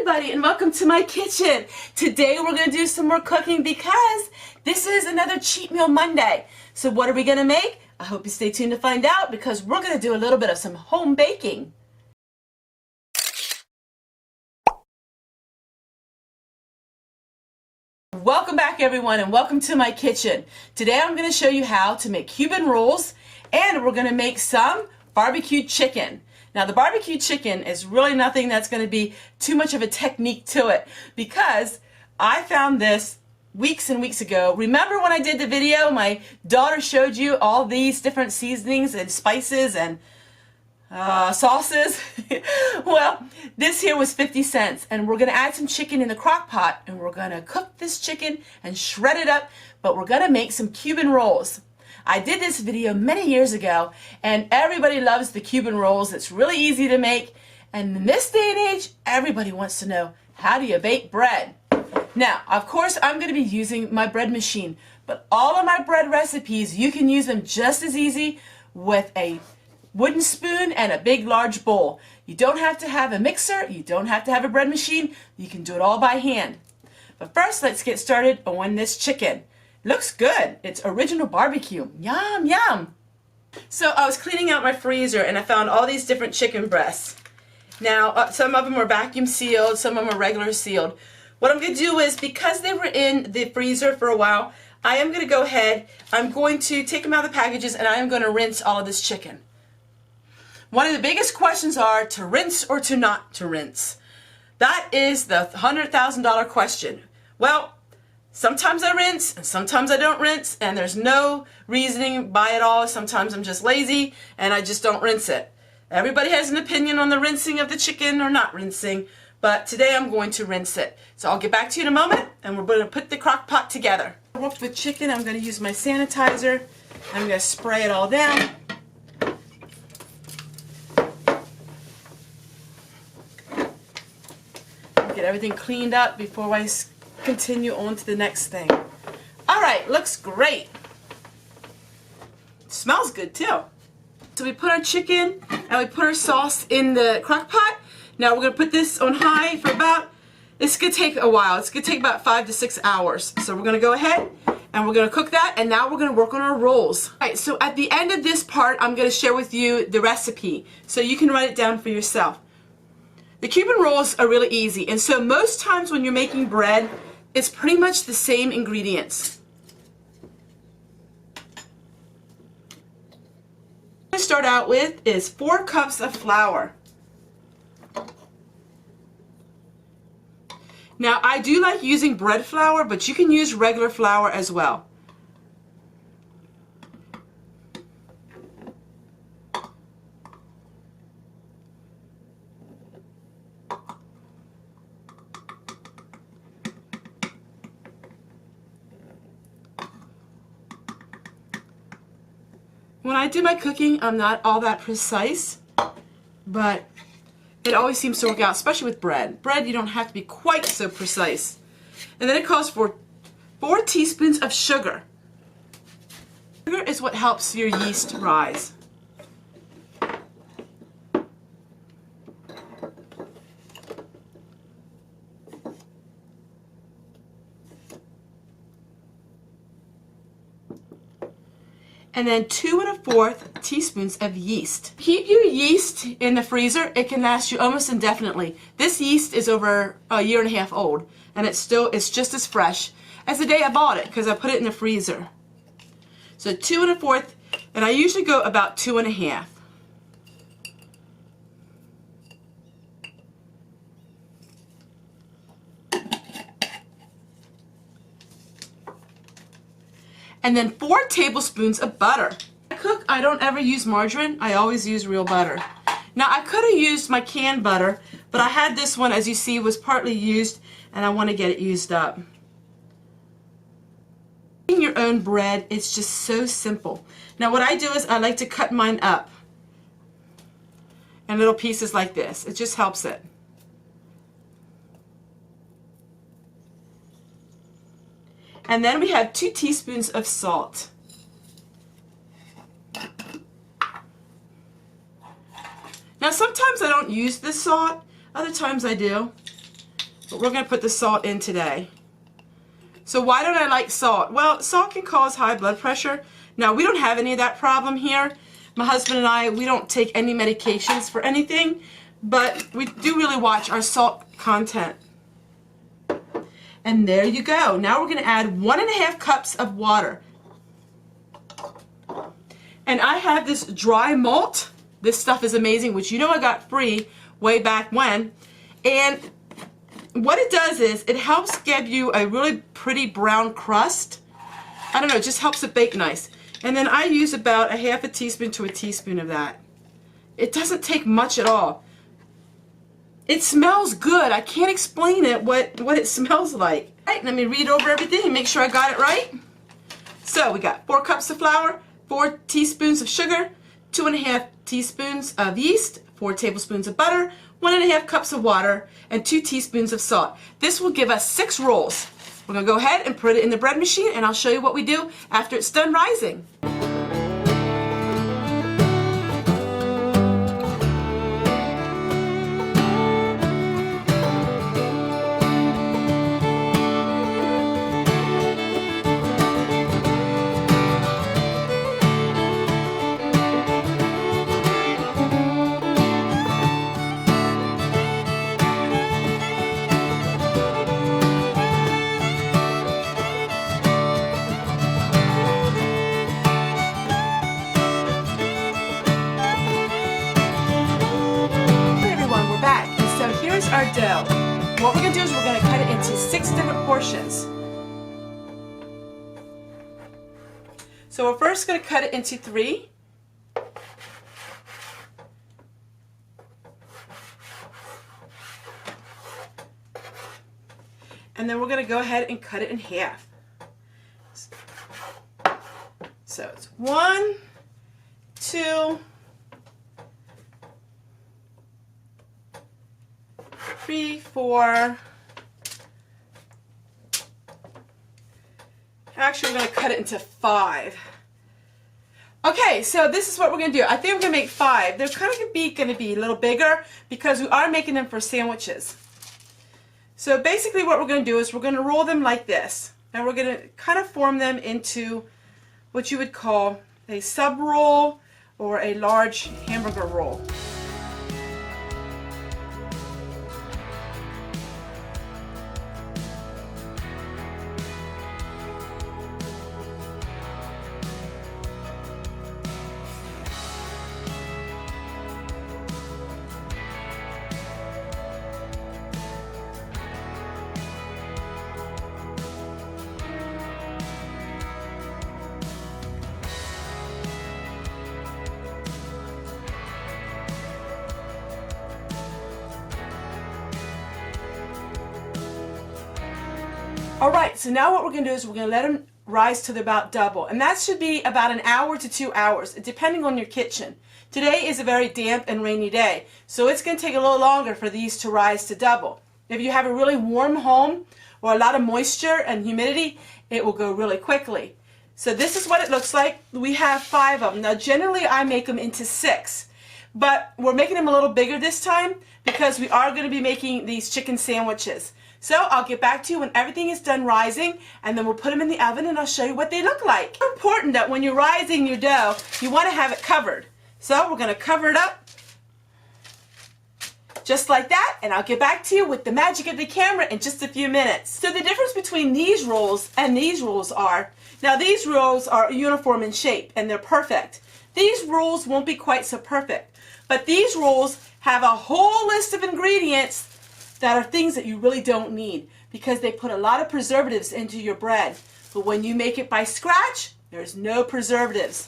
everybody, and welcome to my kitchen. Today we're going to do some more cooking because this is another Cheat Meal Monday. So what are we going to make? I hope you stay tuned to find out because we're going to do a little bit of some home baking. Welcome back everyone, and welcome to my kitchen. Today I'm going to show you how to make Cuban rolls, and we're going to make some barbecue chicken. Now the barbecue chicken is really nothing that's going to be too much of a technique to it because I found this weeks and weeks ago. Remember when I did the video, my daughter showed you all these different seasonings and spices and sauces? Well, this here was 50 cents, and we're going to add some chicken in the crock pot, and we're going to cook this chicken and shred it up, but we're going to make some Cuban rolls. I did this video many years ago, and everybody loves the Cuban rolls. It's really easy to make, and in this day and age, everybody wants to know, how do you bake bread? Now, of course, I'm going to be using my bread machine, but all of my bread recipes, you can use them just as easy with a wooden spoon and a big large bowl. You don't have to have a mixer, you don't have to have a bread machine, you can do it all by hand. But first, let's get started on this chicken. Looks good. It's original barbecue. Yum, yum. So I was cleaning out my freezer and I found all these different chicken breasts. Now, some of them are vacuum sealed, some of them are regular sealed. What I'm going to do is, because they were in the freezer for a while, I am going to go ahead, I'm going to take them out of the packages and I am going to rinse all of this chicken. One of the biggest questions are to rinse or to not to rinse. That is the $100,000 question. Well, sometimes I rinse and sometimes I don't rinse, and there's no reasoning by it all. Sometimes I'm just lazy and I just don't rinse it. Everybody has an opinion on the rinsing of the chicken or not rinsing, but today I'm going to rinse it. So I'll get back to you in a moment, and we're going to put the crock pot together. With chicken, I'm going to use my sanitizer. I'm going to spray it all down. Get everything cleaned up before I continue on to the next thing. Alright, looks great. Smells good too. So we put our chicken and we put our sauce in the crock pot. Now we're going to put this on high for about, it's going to take a while. It's going to take about 5 to 6 hours. So we're going to go ahead and we're going to cook that, and now we're going to work on our rolls. Alright, so at the end of this part, I'm going to share with you the recipe so you can write it down for yourself. The Cuban rolls are really easy, and so most times when you're making bread, it's pretty much the same ingredients. What I start out with is 4 cups of flour. Now I do like using bread flour, but you can use regular flour as well. When I do my cooking, I'm not all that precise, but it always seems to work out, especially with bread. Bread, you don't have to be quite so precise. And then it calls for 4 teaspoons of sugar. Sugar is what helps your yeast rise. And then 2 1/4 teaspoons of yeast. Keep your yeast in the freezer. It can last you almost indefinitely. This yeast is over a 1.5 years old, and it's just as fresh as the day I bought it because I put it in the freezer. So 2 1/4, and I usually go about 2 1/2. And then 4 tablespoons of butter. When I cook, I don't ever use margarine. I always use real butter. Now I could have used my canned butter, but I had this one, as you see, was partly used, and I want to get it used up. Making your own bread, it's just so simple. Now what I do is I like to cut mine up in little pieces like this. It just helps it. And then we have 2 teaspoons of salt. Now sometimes I don't use this salt, other times I do. but we're going to put the salt in today. So why don't I like salt? Well, salt can cause high blood pressure. Now, we don't have any of that problem here. My husband and I, we don't take any medications for anything, but we do really watch our salt content. And there you go. Now we're going to add 1.5 cups of water. And I have this dry malt. This stuff is amazing, which you know I got free way back when. And what it does is it helps give you a really pretty brown crust. I don't know, it just helps it bake nice. And then I use about 1/2 teaspoon to a teaspoon of that. It doesn't take much at all. It smells good. I can't explain it, what it smells like. All right, let me read over everything and make sure I got it right. So we got 4 cups of flour, 4 teaspoons of sugar, 2.5 teaspoons of yeast, 4 tablespoons of butter, 1.5 cups of water, and 2 teaspoons of salt. This will give us 6 rolls. We're going to go ahead and put it in the bread machine, and I'll show you what we do after it's done rising. Our dough. What we're going to do is we're going to cut it into 6 different portions. So we're first going to cut it into 3. And then we're going to go ahead and cut it in half. So it's 1, 2, 3, 4. Actually, we're going to cut it into 5. Okay, so this is what we're going to do. I think we're going to make 5. They're kind of going to be a little bigger because we are making them for sandwiches. So basically what we're going to do is we're going to roll them like this. And we're going to kind of form them into what you would call a sub roll or a large hamburger roll. Alright, so now what we're going to do is we're going to let them rise to about double. And that should be about 1 hour to 2 hours, depending on your kitchen. Today is a very damp and rainy day, so it's going to take a little longer for these to rise to double. If you have a really warm home or a lot of moisture and humidity, it will go really quickly. So this is what it looks like. We have 5 of them. Now generally I make them into 6, but we're making them a little bigger this time because we are going to be making these chicken sandwiches. So I'll get back to you when everything is done rising, and then we'll put them in the oven and I'll show you what they look like. It's important that when you're rising your dough, you want to have it covered. So we're going to cover it up just like that, and I'll get back to you with the magic of the camera in just a few minutes. So the difference between these rolls and these rolls are, now these rolls are uniform in shape and they're perfect. These rolls won't be quite so perfect, but these rolls have a whole list of ingredients that are things that you really don't need because they put a lot of preservatives into your bread. But when you make it by scratch, there's no preservatives.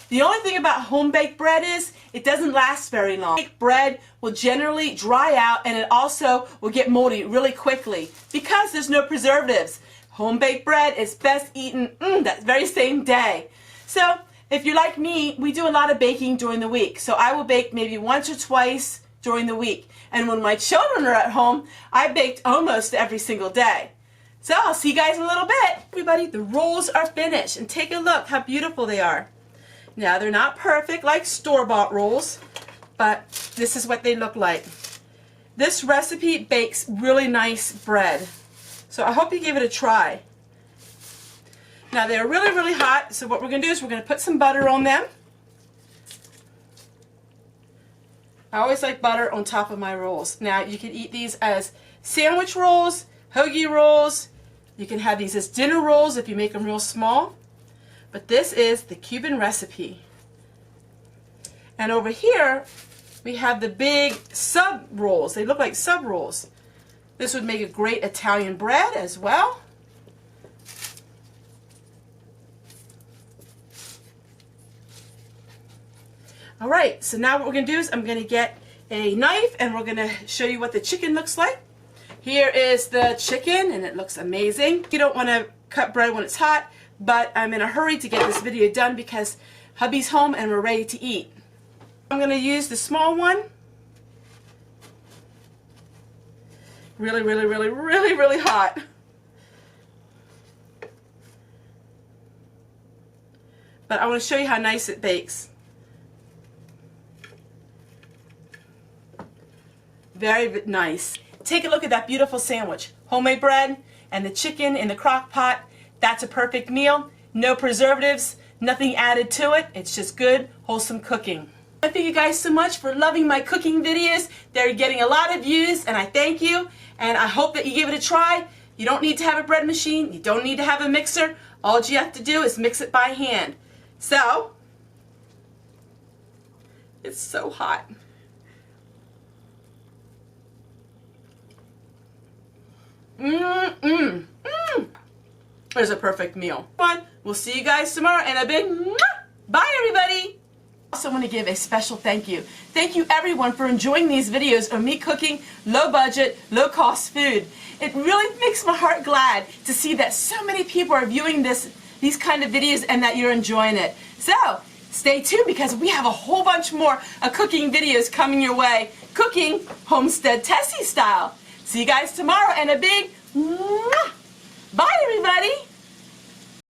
The only thing about home-baked bread is it doesn't last very long. Baked bread will generally dry out, and it also will get moldy really quickly because there's no preservatives. Home-baked bread is best eaten that very same day. So if you're like me, we do a lot of baking during the week. So I will bake maybe once or twice during the week. And when my children are at home, I baked almost every single day. So I'll see you guys in a little bit. Everybody, the rolls are finished, and take a look how beautiful they are. Now they're not perfect like store-bought rolls, but this is what they look like. This recipe bakes really nice bread. So I hope you give it a try. Now they're really, really hot, so what we're going to do is we're going to put some butter on them. I always like butter on top of my rolls. Now you can eat these as sandwich rolls, hoagie rolls. You can have these as dinner rolls if you make them real small. But this is the Cuban recipe. And over here we have the big sub rolls. They look like sub rolls. This would make a great Italian bread as well. Alright, so now what we're going to do is I'm going to get a knife and we're going to show you what the chicken looks like. Here is the chicken and it looks amazing. You don't want to cut bread when it's hot, but I'm in a hurry to get this video done because hubby's home and we're ready to eat. I'm going to use the small one. Really, really, really, really, really hot. But I want to show you how nice it bakes. Very nice. Take a look at that beautiful sandwich. Homemade bread and the chicken in the crock pot. That's a perfect meal. No preservatives, nothing added to it. It's just good, wholesome cooking. I thank you guys so much for loving my cooking videos. They're getting a lot of views and I thank you. And I hope that you give it a try. You don't need to have a bread machine. You don't need to have a mixer. All you have to do is mix it by hand. So, it's so hot. There's a perfect meal. We'll see you guys tomorrow and a big mwah! Bye everybody! I also want to give a special thank you. Thank you everyone for enjoying these videos of me cooking low budget, low cost food. It really makes my heart glad to see that so many people are viewing these kind of videos and that you're enjoying it. So stay tuned because we have a whole bunch more cooking videos coming your way. Cooking Homestead Tessie style. See you guys tomorrow and a big mwah! Bye everybody!